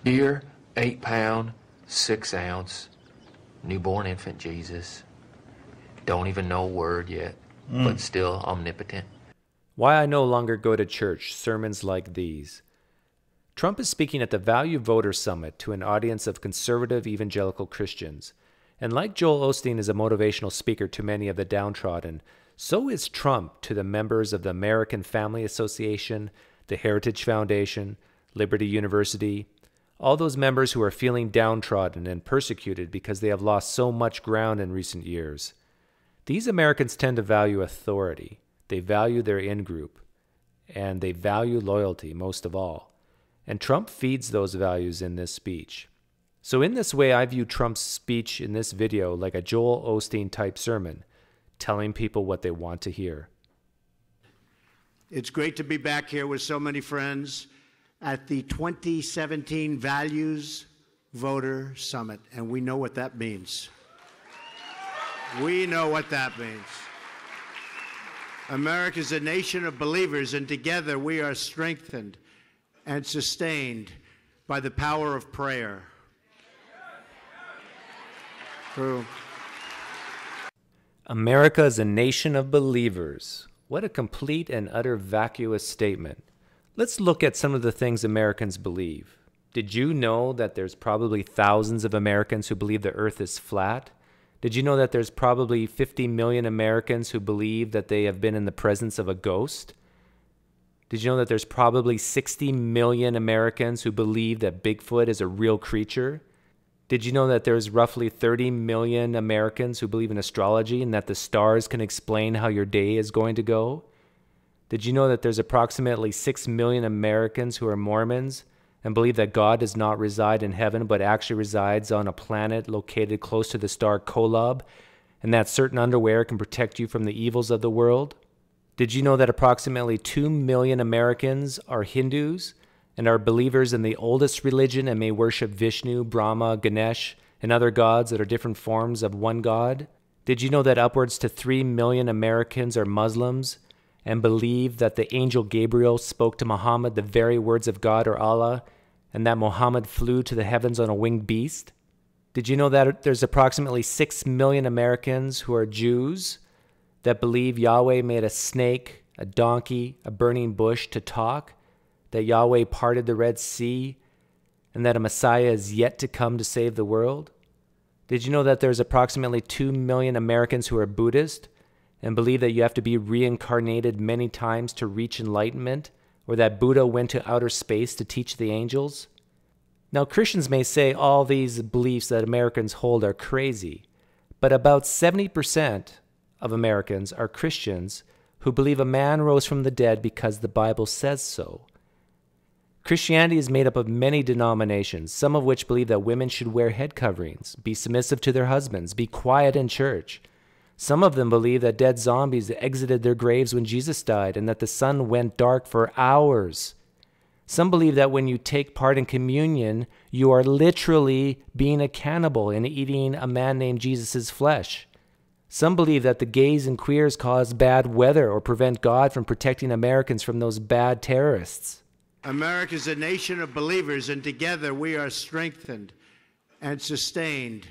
Dear 8-pound, 6-ounce, newborn infant Jesus. Don't even know a word yet, but still omnipotent. Why I no longer go to church, sermons like these. Trump is speaking at the Value Voter Summit to an audience of conservative evangelical Christians. And like Joel Osteen is a motivational speaker to many of the downtrodden, so is Trump to the members of the American Family Association, the Heritage Foundation, Liberty University, all those members who are feeling downtrodden and persecuted because they have lost so much ground in recent years. These Americans tend to value authority. They value their in-group, and they value loyalty most of all. And Trump feeds those values in this speech. So in this way, I view Trump's speech in this video like a Joel Osteen-type sermon, telling people what they want to hear. It's great to be back here with so many friends at the 2017 Values Voter Summit, and we know what that means. We know what that means. America's a nation of believers, and together we are strengthened and sustained by the power of prayer. True. America is a nation of believers. What a complete and utter vacuous statement. Let's look at some of the things Americans believe. Did you know that there's probably thousands of Americans who believe the earth is flat? Did you know that there's probably 50 million Americans who believe that they have been in the presence of a ghost? Did you know that there's probably 60 million Americans who believe that Bigfoot is a real creature? Did you know that there's roughly 30 million Americans who believe in astrology and that the stars can explain how your day is going to go? Did you know that there's approximately 6 million Americans who are Mormons and believe that God does not reside in heaven but actually resides on a planet located close to the star Kolob, and that certain underwear can protect you from the evils of the world? Did you know that approximately 2 million Americans are Hindus and are believers in the oldest religion and may worship Vishnu, Brahma, Ganesh, and other gods that are different forms of one God? Did you know that upwards to 3 million Americans are Muslims and believe that the angel Gabriel spoke to Muhammad the very words of God or Allah, and that Muhammad flew to the heavens on a winged beast? Did you know that there's approximately 6 million Americans who are Jews that believe Yahweh made a snake, a donkey, a burning bush to talk, that Yahweh parted the Red Sea, and that a Messiah is yet to come to save the world? Did you know that there's approximately 2 million Americans who are Buddhist and believe that you have to be reincarnated many times to reach enlightenment, or that Buddha went to outer space to teach the angels? Now, Christians may say all these beliefs that Americans hold are crazy, but about 70% of Americans are Christians who believe a man rose from the dead because the Bible says so. Christianity is made up of many denominations, some of which believe that women should wear head coverings, be submissive to their husbands, be quiet in church. Some of them believe that dead zombies exited their graves when Jesus died and that the sun went dark for hours. Some believe that when you take part in communion, you are literally being a cannibal and eating a man named Jesus' flesh. Some believe that the gays and queers cause bad weather or prevent God from protecting Americans from those bad terrorists. America is a nation of believers, and together we are strengthened and sustained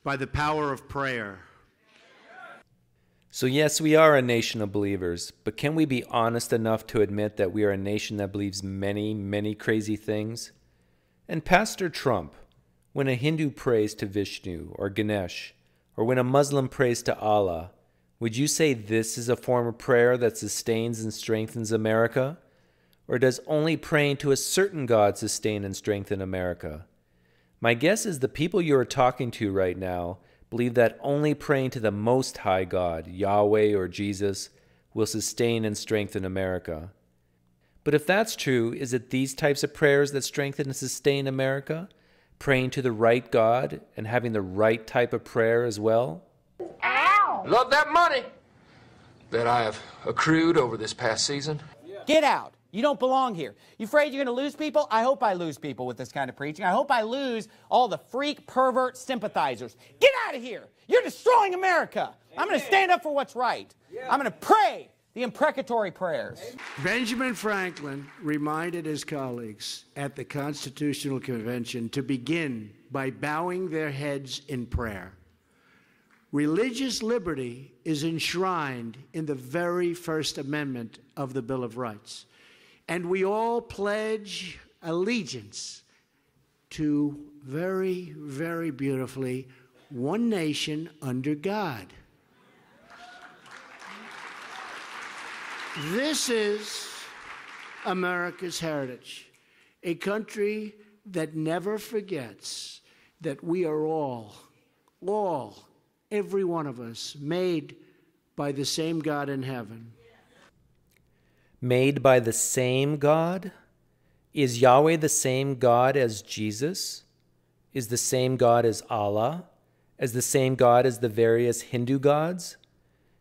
by the power of prayer. So yes, we are a nation of believers, but can we be honest enough to admit that we are a nation that believes many, many crazy things? And Pastor Trump, when a Hindu prays to Vishnu or Ganesh, or when a Muslim prays to Allah, would you say this is a form of prayer that sustains and strengthens America? Or does only praying to a certain God sustain and strengthen America? My guess is the people you are talking to right now believe that only praying to the Most High God, Yahweh or Jesus, will sustain and strengthen America. But if that's true, is it these types of prayers that strengthen and sustain America? Praying to the right God and having the right type of prayer as well? Ow! Love that money that I have accrued over this past season. Get out. You don't belong here. You afraid you're going to lose people? I hope I lose people with this kind of preaching. I hope I lose all the freak, pervert sympathizers. Get out of here. You're destroying America. I'm going to stand up for what's right. I'm going to pray the imprecatory prayers. Benjamin Franklin reminded his colleagues at the Constitutional Convention to begin by bowing their heads in prayer. Religious liberty is enshrined in the very First Amendment of the Bill of Rights, and we all pledge allegiance to very, very beautifully, one nation under God. This is America's heritage, a country that never forgets that we are all, every one of us, made by the same God in heaven. Made by the same God? Is Yahweh the same God as Jesus? Is the same God as Allah? As the same God as the various Hindu gods?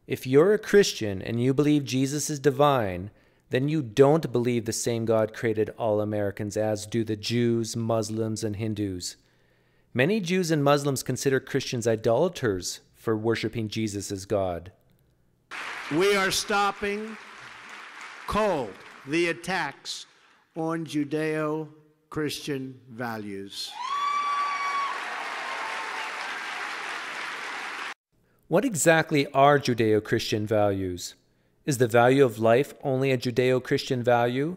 If you're a Christian and you believe Jesus is divine, then you don't believe the same God created all Americans, as do the Jews, Muslims, and Hindus. Many Jews and Muslims consider Christians idolaters for worshiping Jesus as God. We are stopping cold the attacks on Judeo-Christian values. What exactly are Judeo-Christian values? Is the value of life only a Judeo-Christian value?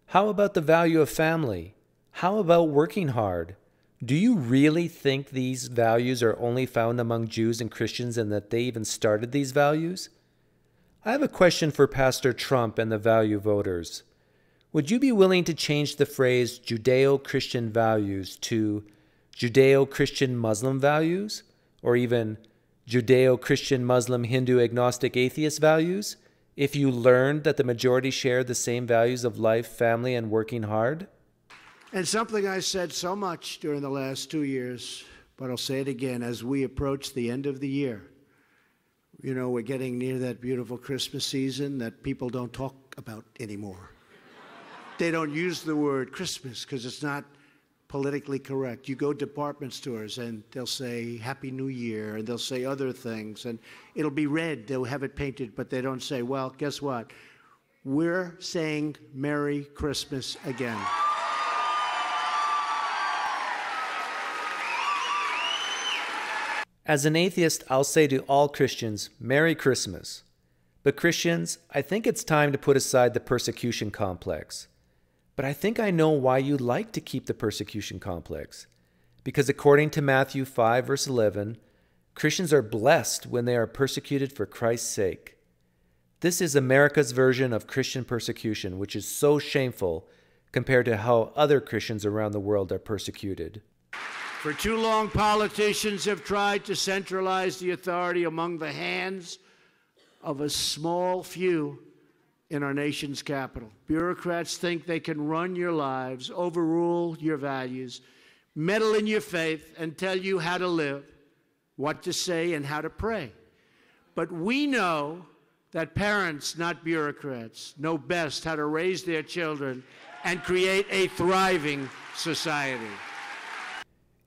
How about the value of family? How about working hard? Do you really think these values are only found among Jews and Christians and that they even started these values? I have a question for Pastor Trump and the value voters. Would you be willing to change the phrase Judeo-Christian values to Judeo-Christian Muslim values? Or even Judeo-Christian Muslim Hindu agnostic atheist values, if you learned that the majority share the same values of life, family, and working hard? And something I said so much during the last 2 years, but I'll say it again as we approach the end of the year. You know, we're getting near that beautiful Christmas season that people don't talk about anymore. They don't use the word Christmas because it's not politically correct. You go to department stores and they'll say Happy New Year and they'll say other things and it'll be red, they'll have it painted, but they don't say, well, guess what? We're saying Merry Christmas again. As an atheist, I'll say to all Christians, Merry Christmas. But Christians, I think it's time to put aside the persecution complex. But I think I know why you like to keep the persecution complex. Because according to Matthew 5, verse 11, Christians are blessed when they are persecuted for Christ's sake. This is America's version of Christian persecution, which is so shameful compared to how other Christians around the world are persecuted. For too long, politicians have tried to centralize the authority among the hands of a small few in our nation's capital. Bureaucrats think they can run your lives, overrule your values, meddle in your faith, and tell you how to live, what to say, and how to pray. But we know that parents, not bureaucrats, know best how to raise their children and create a thriving society.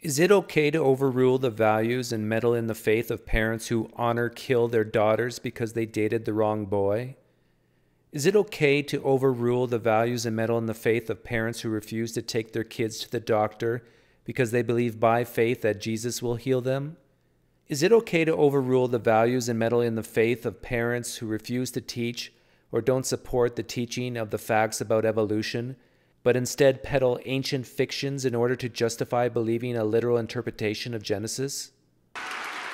Is it okay to overrule the values and meddle in the faith of parents who kill their daughters because they dated the wrong boy? Is it okay to overrule the values and meddle in the faith of parents who refuse to take their kids to the doctor because they believe by faith that Jesus will heal them? Is it okay to overrule the values and meddle in the faith of parents who refuse to teach or don't support the teaching of the facts about evolution, but instead peddle ancient fictions in order to justify believing a literal interpretation of Genesis?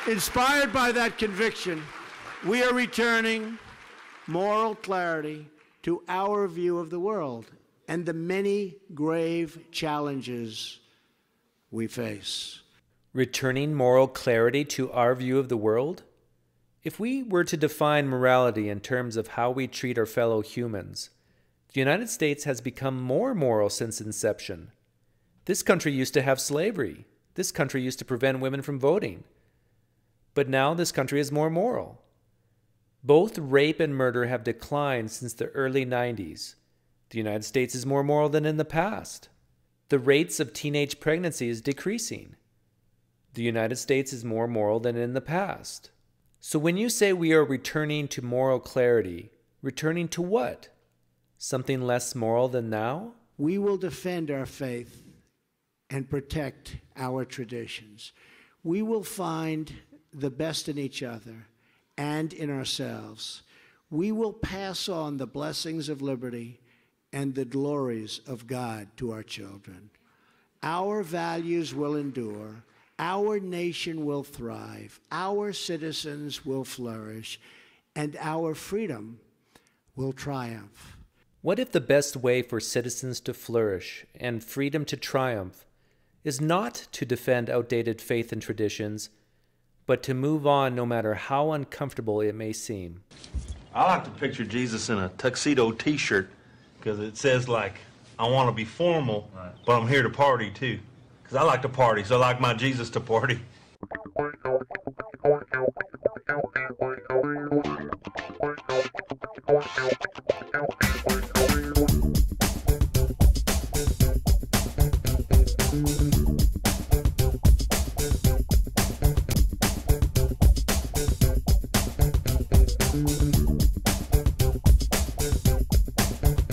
Inspired by that conviction, we are returning moral clarity to our view of the world and the many grave challenges we face. Returning moral clarity to our view of the world? If we were to define morality in terms of how we treat our fellow humans, the United States has become more moral since inception. This country used to have slavery. This country used to prevent women from voting. But now this country is more moral. Both rape and murder have declined since the early 90s. The United States is more moral than in the past. The rates of teenage pregnancy is decreasing. The United States is more moral than in the past. So when you say we are returning to moral clarity, Returning to what? Something less moral than now? We will defend our faith and protect our traditions. We will find the best in each other and in ourselves. We will pass on the blessings of liberty and the glories of God to our children. Our values will endure. Our nation will thrive. Our citizens will flourish. And our freedom will triumph. What if the best way for citizens to flourish and freedom to triumph is not to defend outdated faith and traditions, but to move on no matter how uncomfortable it may seem? I like to picture Jesus in a tuxedo t-shirt because it says, like, I want to be formal, but I'm here to party too. Because I like to party, so I like my Jesus to party.